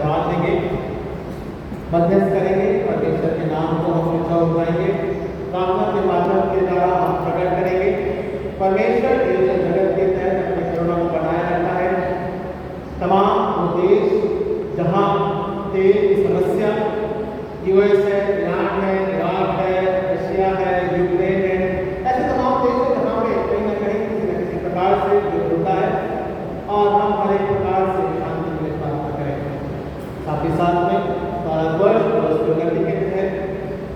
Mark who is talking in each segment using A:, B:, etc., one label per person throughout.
A: धन्यवाद देंगे, मध्यस्थ करेंगे, परमेश्वर के नाम को हम ऊंचा उठाएंगे, प्रार्थना के माध्यम के द्वारा हम प्रकट करेंगे। परमेश्वर इस जगत के तहत अपनी करुणा को बनाए रखा है। तमाम वो देश जहाँ तेल की समस्या, यूएस है, ईरान है, इराक है, रशिया है, यूक्रेन है, ऐसे तमाम देश हैं जहाँ पे कहीं ना कहीं किसी न किसी प्रकार से युद्ध होता है और हम हर एक प्रकार से शांति के लिए प्रार्थना करेंगे। साथ ही साथ में भारतवर्ष और उस प्रगति के तहत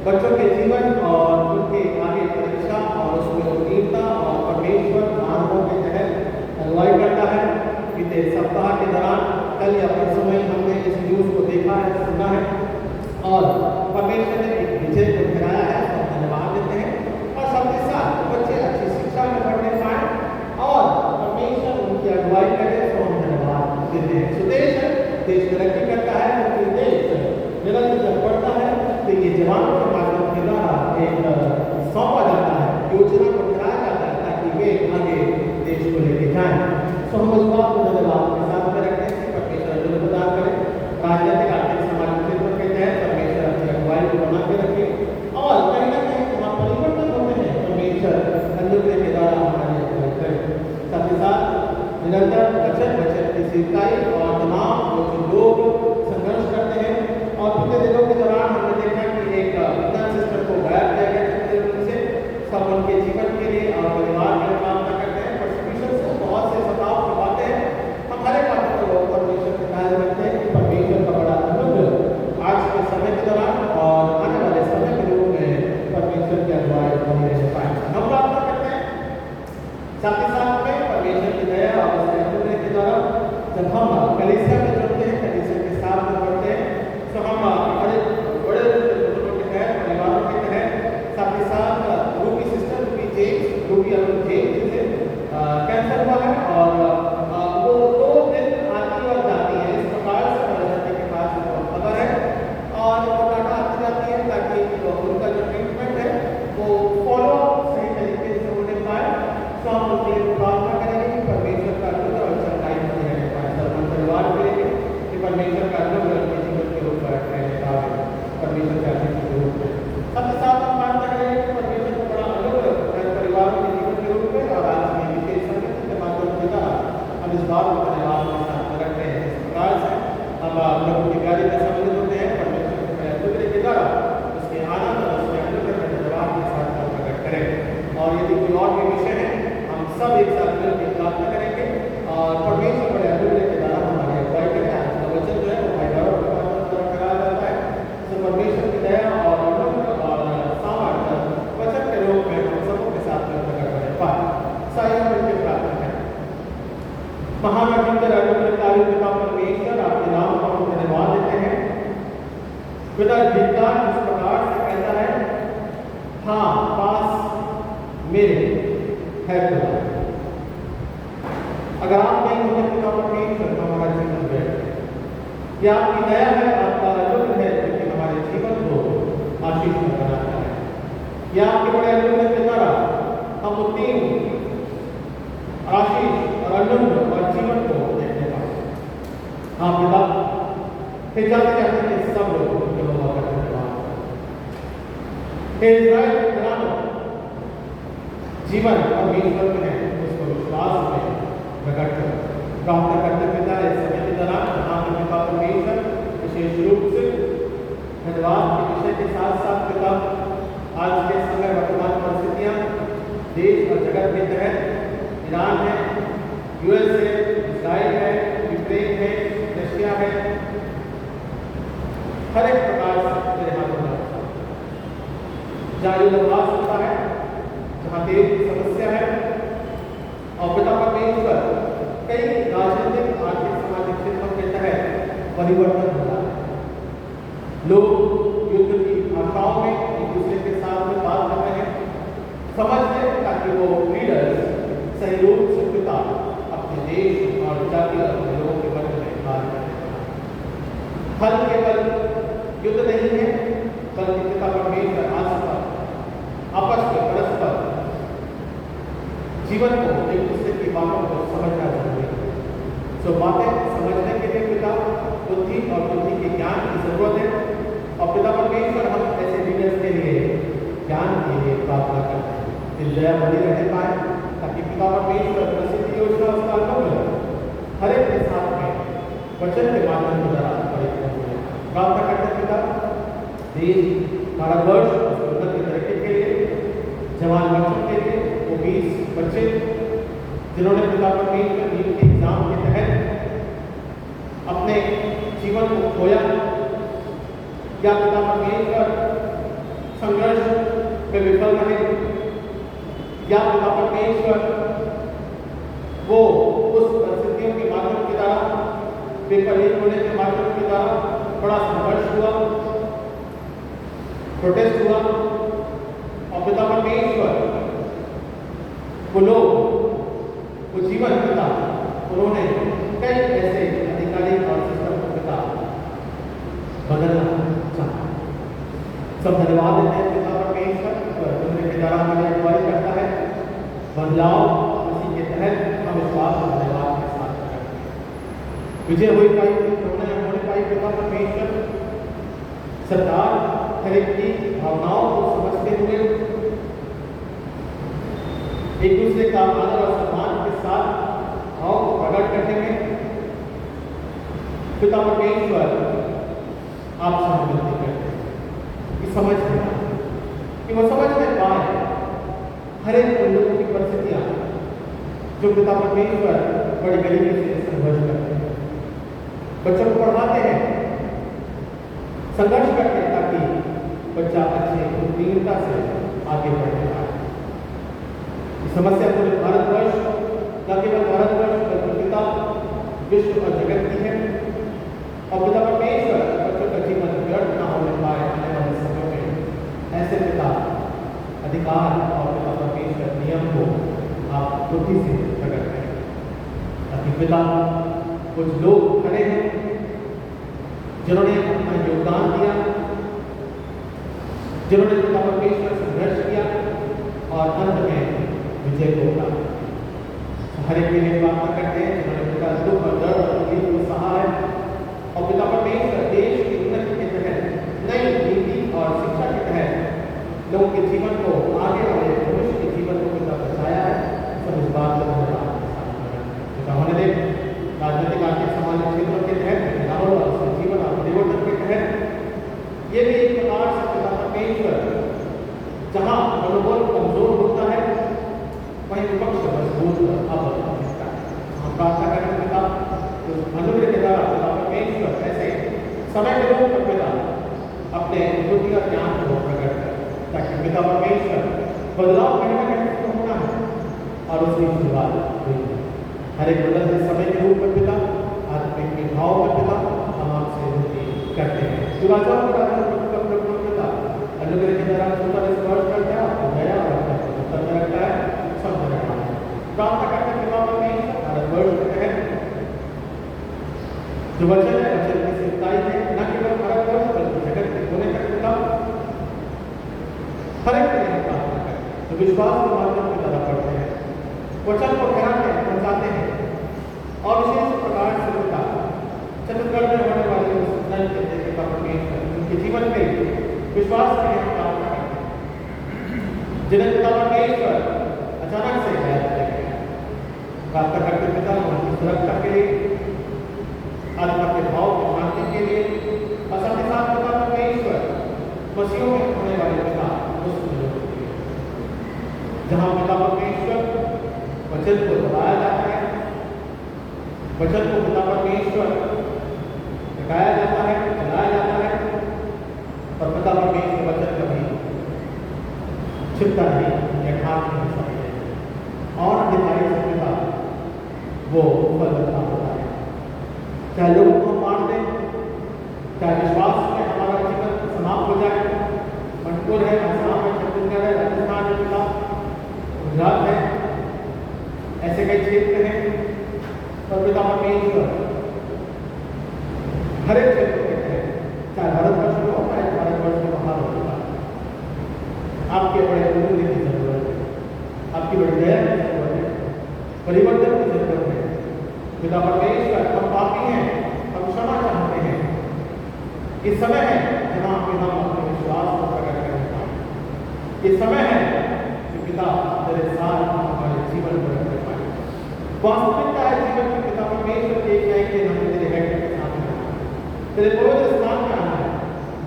A: बच्चों के जीवन और उनके आगे परीक्षा और उसमें उत्तीर्णता और परमेश्वर मार्गों के तहत अगुवाई करता है। बीते सप्ताह के दौरान कल या परसों में हमने इस न्यूज़ को देखा है, सुना है और परमेश्वर ने एक विजय को गिराया है, तो धन्यवाद देते हैं। और साथ ही साथ बच्चे अच्छी शिक्षा में पढ़ने पाए और परमेश्वर उनकी अगुवाई करे, तो हम धन्यवाद देते हैं। सुदेश है, देश तरक्की करता है, क्योंकि देश निरंतर जब बढ़ता है तो ये जवानों के माध्यम के द्वारा एक सौंपा जाता है, योजना को गिराया जाता है ताकि वे आगे देश को लेके जाएं। तो हम इस बात को धन्यवाद के साथ में रखते हैं कि परमेश्वर जो प्रदान करें, राजनीतिक आर्थिक सामाजिक क्षेत्रों के तहत परमेश्वर अपनी अगुवाई को बना के रखे और कहीं ना कहीं वहाँ परिवर्तन होते हैं, परमेश्वर अनुग्रह के द्वारा हमारी अगुवाई करें। साथ ही साथ निरंतर बचत की सिखाई और तमाम जो लोग संघर्ष करते हैं और पिछले दिनों के दौरान हमने देखा कि एक विज्ञान सिस्टम को गायब किया गया से सब उनके जीवन के लिए और परिवार के लिए प्रार्थना करते हैं। परसेक्यूशन से बहुत से सताव की बातें हैं, हम हर एक बात को परमेश्वर के ख्याल रखते हैं कि परमेश्वर का बड़ा अनुग्रह आज के समय के दौरान और आने वाले समय के रूप में परमेश्वर की अगुवाई बनी रह पाए, हम प्रार्थना करते हैं। साथ ही साथ में परमेश्वर की दया और उसके अनुग्रह के द्वारा जब हम कलीसिया में जुड़ते हैं, कलीसिया के साथ में बढ़ते हैं, तो हम बड़े बड़े बुजुर्गों के तहत, परिवारों के तहत, साथ ही साथ रूबी सिस्टर रूबी जेम्स से कैंसर हुआ है और वो 2 दिन आती और जाती है, इस प्रकार से प्रजाति के पास खबर है और वो डाटा आती जाती है ताकि उनका जो ट्रीटमेंट है वो फॉलो सही तरीके से होने पाए। तो हम उनके लिए प्रार्थना करेंगे कि परमेश्वर का अनुग्रह और सच्चाई बनी रहने पाए, सर्वमन परिवार के लिए कि परमेश्वर का अनुग्रह उनके जीवन के रूप में रहने पाए, परमेश्वर के आशीष के रूप में। साथ ही साथ हम प्रार्थना करेंगे कि परमेश्वर का बड़ा अनुग्रह परिवारों के जीवन के रूप में और आज के विशेष संगीत के माध्यम के द्वारा हम इस बात को धन्यवाद के साथ रखते हैं। इस प्रकार से हम प्रभु की प्यारी में सम्मिलित होते हैं, परमेश्वर के अनुग्रह के द्वारा उसके आनंद और उसके अनुग्रह का धन्यवाद के साथ हम प्रकट करें। और यदि कोई और भी विषय है हम सब एक साथ मिलकर प्रार्थना करेंगे और परमेश्वर बड़े अनुग्रह के द्वारा हमारी अगुवाई करें। आज का वचन जो है वो भाई बहनों के माध्यम द्वारा कराया जाता है, तो परमेश्वर की दया और अनुग्रह और सामर्थ्य वचन के रूप में हम सबों के साथ में प्रकट करें पाए। साइए मिलकर प्रार्थना करें। महान अखंड अनुग्रहकारी पिता परमेश्वर, आपके नाम को हम धन्यवाद देते हैं। पिता गीता इस प्रकार से कहता है, हाँ पास मेरे है खुदा। अगर आप नहीं होते पिता परमेश्वर तो हमारा जीवन व्यर्थ है। यह आपकी दया है, आपका अनुग्रह है क्योंकि हमारे जीवन को आशीष में बनाता है। यह आपके बड़े अनुग्रह के द्वारा हम उत्तीर्ण आशीष और अनुग्रह और जीवन को देखने पाए। हाँ पिता, फिर जाते जाते हैं सब लोगों को यहोवा का धन्यवाद। इज़राइल के घरानों जीवन परमेश्वर में है, उसको विश्वास में प्रकट करो। प्रार्थना करते पिता इस समय के दौरान आपके पिता परमेश्वर विशेष रूप से धन्यवाद के विषय के साथ साथ पिता आज के समय वर्तमान परिस्थितियाँ देश और जगत के तहत ईरान है, यूएस है, इजराइल है, यूक्रेन है, रशिया है, हर एक प्रकार से तेरे हाथों में जहाँ युद्ध होता है, जहाँ देश की समस्या है और पिता परमेश्वर कई राजनीतिक आर्थिक सामाजिक क्षेत्रों के तहत परिवर्तन होता है। लोग युद्ध की आशाओं में एक दूसरे के साथ में बात कर रहे हैं, समझते हैं ताकि वो लीडर्स सही रूप से पिता अपने देश और जाति और अपने लोगों के मध्य में कार्य करने का हल केवल युद्ध नहीं है, बल्कि पिता परमेश्वर आस्था आपस में परस्पर जीवन को एक दूसरे की बातों को समझना जरूरी है। सो बातें समझने के लिए पिता बुद्धि और बुद्धि के ज्ञान की जरूरत है, और पिता परमेश्वर हम ऐसे लीडर्स के लिए ज्ञान के लिए प्रार्थना करते हैं कि दया बनी रहने पाए, ताकि पिता परमेश्वर प्रसिद्ध योजना उसका अनुभव हर एक के साथ में वचन के माध्यम के द्वारा प्रार्थना करते हैं पिता देश भारतवर्ष उन्नत के तरीके के लिए, जवान बच्चों के लिए, वो 20 बच्चे जिन्होंने पिता परमेश्वर नीट के एग्जाम के तहत अपने जीवन को खोया, या पिता परमेश्वर संघर्ष में विफल रहे, या पिता परमेश्वर वो उस परिस्थितियों के माध्यम के द्वारा पेपर होने के माध्यम के द्वारा बड़ा संघर्ष हुआ, प्रोटेस्ट हुआ, और पिता परमेश्वर वो लोग वो जीवन पिता उन्होंने कई ऐसे अधिकारी और सिस्टम को पिता बदलना चाहा। सब धन्यवाद देते हैं पिता परमेश्वर उन्होंने के द्वारा हमें अगुवाई करता है, बदलाव उसी के तहत हम विश्वास और धन्यवाद के साथ करते हैं। विजय हुई पाई होने पाई पिता परमेश्वर सरकार हर एक की भावनाओं को समझते हुए एक दूसरे का आदर और सम्मान के साथ भाव को प्रकट करने में पिता परमेश्वर आपसे हम विनती करते हैं कि समझ में कि वो समझ में पाए हर एक लोगों की परिस्थितियां जो पिता परमेश्वर बड़ी गरीबी से संघर्ष करते हैं, बच्चों को पढ़ाते हैं, संघर्ष करते हैं ताकि बच्चा अच्छे उत्तीर्णता से आगे बढ़ने पाए। समस्या पूरे भारतवर्ष, न केवल भारतवर्ष बल्कि पिता विश्व और जगत की है, और पिता परमेश्वर बच्चों का जीवन व्यर्थ न होने पाए आने वाले समय में ऐसे पिता अधिकार और पिता परमेश्वर नियम को आप बुद्धि से प्रकट करें, ताकि पिता कुछ लोग खड़े हैं जिन्होंने अपना योगदान दिया, जिन्होंने पिता परमेश्वर संघर्ष किया और अंत में विजय को प्राप्त। हर एक के लिए प्रार्थना करते हैं जिन्होंने पिता दुख और दर्द और तकलीफ को सहा है, और पिता परमेश्वर देश की उन्नति के तहत नई नीति और शिक्षा के तहत लोगों के जीवन को आगे वाले भविष्य के जीवन को पिता बचाया है। सब इस बात को पिता होने दे राजनीतिक आर्थिक सामाजिक क्षेत्रों के तहत राहुल और उसके जीवन और परिवर्तन के तहत ये भी एक प्रकार से पिता परमेश्वर जहाँ मनोबल कमजोर होता है वहीं विपक्ष मजबूत अब दिखता है। हम प्रार्थना करें पिता तो अनुग्रह के द्वारा पिता परमेश्वर ऐसे समय के रूप में पिता अपने बुद्धि और ज्ञान को प्रकट करें, ताकि पिता परमेश्वर बदलाव करने में तो होना है और उसकी शुरुआत हुई है। हर एक बदलते समय के रूप में पिता आत्मिक के भाव में पिता हम आपसे विनती करते हैं। सुराजा पिता अनुग्रह के द्वारा सुंदर स्पर्श करता है, आपको दया और उत्तर रखता है, सब रखता है। प्रार्थना करते पिता परमेश्वर भारतवर्ष के तहत जो वचन है वचन की सच्चाई है, न केवल भारतवर्ष बल्कि जगत के कोने तक पिता हर एक के लिए प्रार्थना करते हैं। तो विश्वास के माध्यम के द्वारा पढ़ते हैं, वचन को फैलाते हैं, पहुंचाते हैं, और विशेष प्रकार से पिता छत्तीसगढ़ में होने वाले उस नल के पिता परमेश्वर उनके जीवन के विश्वास के लिए हम प्रार्थना करते हैं, जिन्हें पिता परमेश्वर अचानक से याद करेंगे। प्रार्थना करते पिता उनकी सुरक्षा के लिए, आत्मा के भाव को मानने के लिए, और साथ ही साथ पिता परमेश्वर मसीहों में होने वाले पिता उस लोगों के लिए जहाँ पिता परमेश्वर वचन को दबाया जाता है, वचन को पिता परमेश्वर दिखाया जाता है, चलाया जाता है, और पिता परमेश्वर वचन कभी छिपता नहीं या ढाक नहीं सकते और अधिकारी से पिता वो फलता होता है। चाहे लोगों को मार दें, चाहे विश्वास में हमारा जीवन समाप्त हो जाए, मणिपुर है, असम है, छत्तीसगढ़ है, राजस्थान है, पिता गुजरात है, ऐसे कई क्षेत्र हैं, पर पिता परमेश्वर हर एक क्षेत्र के तहत चाहे भारतवर्ष में हो चाहे भारतवर्ष के बाहर होगा, आपके बड़े अनुग्रह की जरूरत है, आपकी बड़ी दया की जरूरत है, परिवर्तन की जरूरत है। पिता परमेश्वर पापी हैं, हम क्षमा चाहते हैं। ये समय है जहाँ पे हम अपने विश्वास को प्रकट करने पाए। ये समय है कि पिता तेरे साथ हमारे जीवन को रखने पाए। वास्तविकता है जीवन के पिता परमेश्वर के एक नए दिन हमें तेरे हेड के सामने आना है, तेरे पवित्र स्थान में आना है।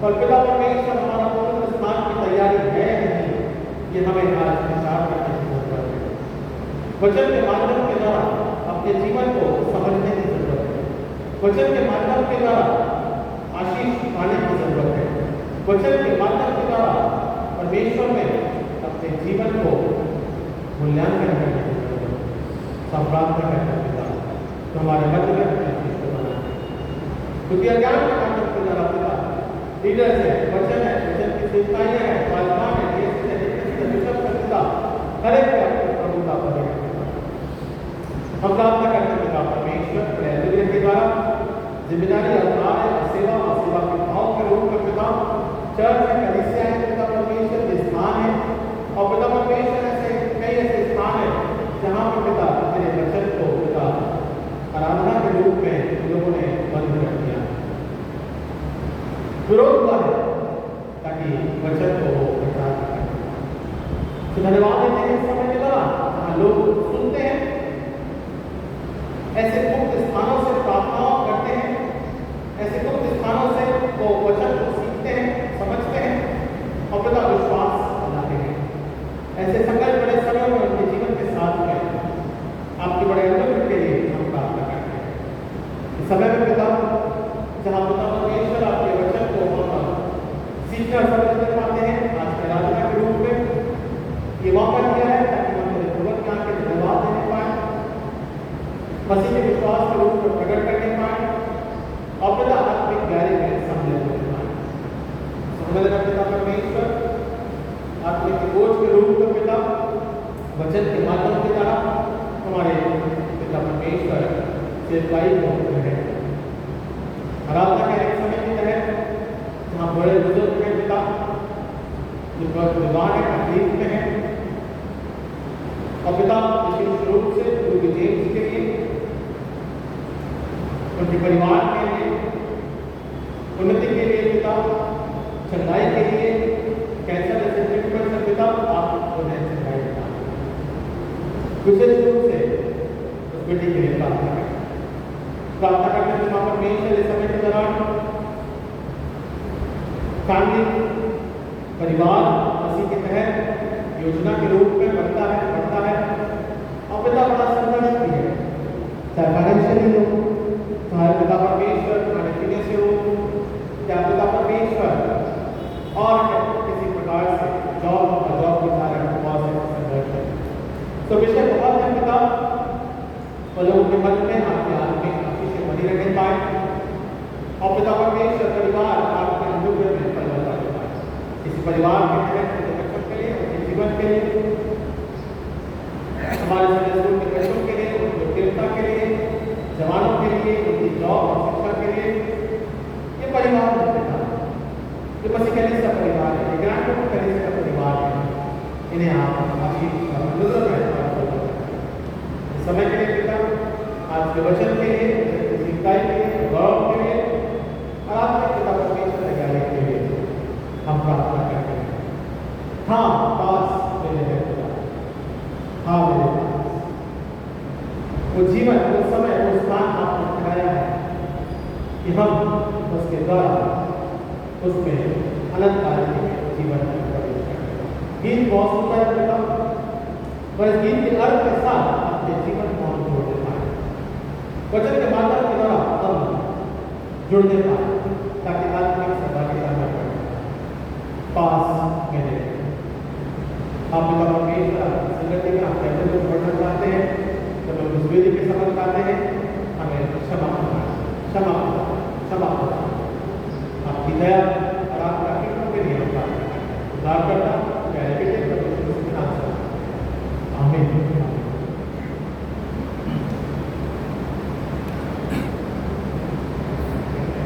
A: और पिता परमेश्वर हमारा पवित्र स्थान की तैयारी है नहीं, ये हमें आज विचार करने की जरूरत है। वचन के माध्यम के द्वारा अपने जीवन को समझने की जरूरत है। वचन के माध्यम के द्वारा आशीष पाने की जरूरत है। वचन के माध्यम के द्वारा परमेश्वर में अपने जीवन को मूल्यांकन करने की जरूरत है। सब प्रार्थना करने के द्वारा तो हमारे मध्य में अपने आशीष को बनाना है, क्योंकि अज्ञान के माध्यम के द्वारा पिता लीडर है, वचन है, वचन की सेवकाइयां है, बालकान है, हर एक प्रभुता पर हम प्रार्थना करते हैं पिता परमेश्वर प्रेरित के द्वारा जिम्मेदारी अधिकार है, सेवा और सेवा के भाव के रूप में पिता चर्च है, कलीसिया है, पिता परमेश्वर के स्थान है। और पिता परमेश्वर ऐसे कई ऐसे स्थान है जहाँ पर पिता तेरे वचन को पिता आराधना के रूप में लोगों ने बंद कर दिया, विरोध हुआ है ताकि वचन को वो प्रचार करें। तो धन्यवाद देते हैं इस समय के दौरान जहाँ लोग सुनते हैं, ऐसे गुप्त स्थानों से प्रार्थनाओं करते हैं, ऐसे गुप्त स्थानों से वो वचन को सीखते हैं, समझते हैं और पिता विश्वास बनाते हैं। ऐसे संकल्प बड़े समय में उनके जीवन के साथ में आपके बड़े अनुग्रह के लिए हम प्रार्थना करते हैं। इस समय में पिता जहाँ पिता परमेश्वर आपके वचन को हम सीखना समझने पाते हैं, आज के आराधना के रूप में ये मौका दिया है ताकि हम तेरे पूर्वज के आके धन्यवाद देने पाए, मसीह के विश्वास के रूप में प्रकट करने पाए और पिता आत्मिक गहरे में सम्मिलित होने पाए। सम्मिलित का पिता परमेश्वर आत्मिक के बोझ के रूप में पिता वचन के माध्यम के द्वारा हमारे पिता परमेश्वर सेवकाई को है। आराधना के एक समय की तहत जहाँ बड़े बुजुर्ग हैं पिता जो विवाह है तकलीफ में है और पिता विशेष रूप से गुरु जेम्स के लिए, उनके परिवार के लिए, उन्नति के लिए पिता, चंगाई के लिए, कैंसर जैसे ट्रीटमेंट से पिता आप उन्हें चंगाई देना, विशेष रूप से उस बेटी के लिए प्रार्थना करते हैं वहाँ परमेश्वर इस समय के दौरान फैमिली परिवार मसीह के तहत योजना के रूप में बढ़ता है और पिता बड़ा संघर्ष भी है, चाहे फाइनेंशियली हो, चाहे पिता परमेश्वर खाने से हो, या पिता परमेश्वर और किसी प्रकार से जॉब के कारण बहुत से संघर्ष है। तो विषय बहुत है पिता और लोगों के मन में आपके आत्मिक आशीष बनी रहने पाए और पिता परमेश्वर परिवार आपके अनुग्रह में परिवर्तन पाए। इस परिवार के तहत बच्चों के लिए, उनके जीवन के लिए, हमारे स्कूल के बच्चों के लिए, उनकी उत्तीर्णता के लिए, जवानों के लिए, उनकी जॉब और शिक्षा के लिए, ये परिवार है पिता, ये मसीह कलीसिया का परिवार है, ये ग्रांड कलीसिया का परिवार है। इन्हें आप आशीष का अनुग्रह में समय के लिए पिता, आज के वचन के लिए, शिक्षाई के लिए, गौरव के लिए और आपके पिता परमेश्वर तैयारी के लिए हम प्रार्थना करते हैं। हाँ पास मेरे है पिता, हाँ मेरे पास वो जीवन, वो समय, वो स्थान आपने ठहराया है कि हम उसके द्वारा उसमें अनंत काल के जीवन में प्रवेश करें। गीत बहुत सुंदर है पिता, पर इस गीत के अर्थ के साथ अपने जीवन को हम जोड़ने पाए, वचन के माध्यम के द्वारा हम जुड़ने पाए ताकि आत्मिक सहभागिता में बढ़े। पास मेरे आप पिता परमेश्वर संगति में आप कैसे को बढ़ना चाहते हैं तो लोग उस वेदी के समझ पाते हैं, हमें क्षमा आपकी दया और आपका कृपा के लिए हम प्रार्थना करते हैं। उद्धार करता